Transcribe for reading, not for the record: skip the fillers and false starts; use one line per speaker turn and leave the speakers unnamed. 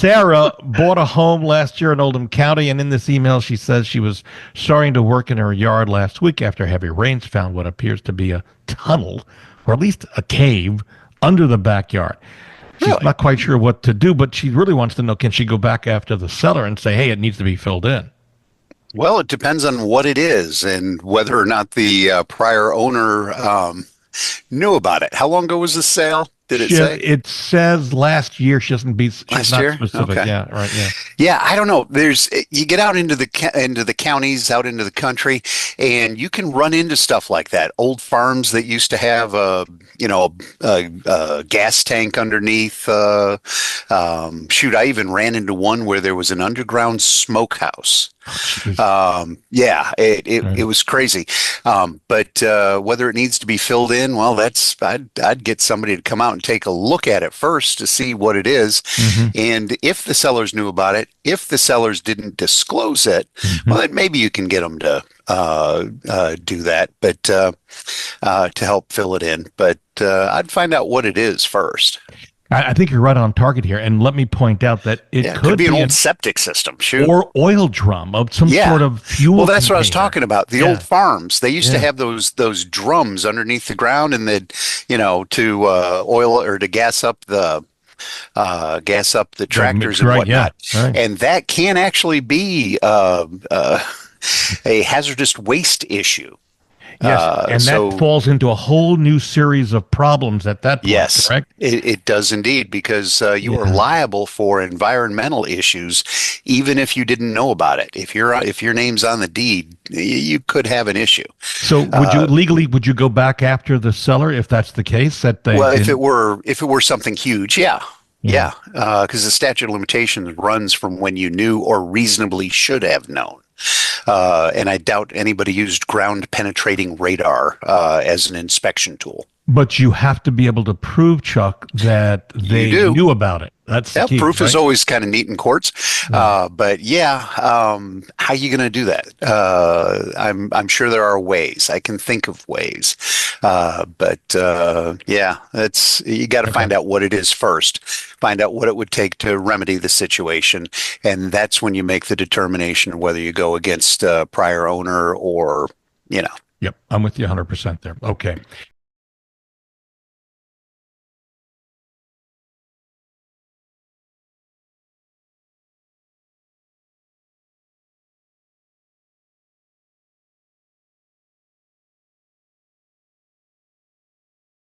Sarah bought a home last year in Oldham County, and in this email, she says she was starting to work in her yard last week after heavy rains found what appears to be a tunnel, or at least a cave, under the backyard. She's
Really?
not quite sure what to do, but she really wants to know, can she go back after the seller and say, hey, it needs to be filled in?
Well, it depends on what it is and whether or not the prior owner knew about it. How long ago was the sale? Did it say?
It says last year. She's
Last
not
year?
specific.
Okay.
Yeah, right. Yeah.
Yeah, I don't know. You get out into the counties, out into the country, and you can run into stuff like that. Old farms that used to have a gas tank underneath. Shoot, I even ran into one where there was an underground smokehouse. Yeah, it was crazy. But whether it needs to be filled in, well, I'd get somebody to come out and take a look at it first to see what it is.
Mm-hmm.
And if the sellers knew about it, if the sellers didn't disclose it, well, then maybe you can get them to do that, but to help fill it in. But I'd find out what it is first.
I think you're right on target here. And let me point out that it
Could be an
be
old septic system, shoot.
or oil drum of some sort of fuel.
Well, that's what I was
container.
talking about. The old farms, they used to have those drums underneath the ground, and they'd, to oil or to gas up the tractors and whatnot.
Yeah, right.
And that can actually be a hazardous waste issue.
Yes, and that falls into a whole new series of problems at that point,
yes,
correct?
It does indeed, because you are liable for environmental issues, even if you didn't know about it. If your name's on the deed, you could have an issue.
So, would you go back after the seller if that's the case?
If it were something huge, yeah. Because the statute of limitations runs from when you knew or reasonably should have known. And I doubt anybody used ground penetrating radar as an inspection tool.
But you have to be able to prove, Chuck, that they knew about it. That's the key,
proof
right?
is always kind of neat in courts. But how are you going to do that? I'm sure there are ways. I can think of ways. But that's, you got to find out what it is first. Find out what it would take to remedy the situation, and that's when you make the determination whether you go against prior owner or.
Yep, I'm with you 100% there. Okay.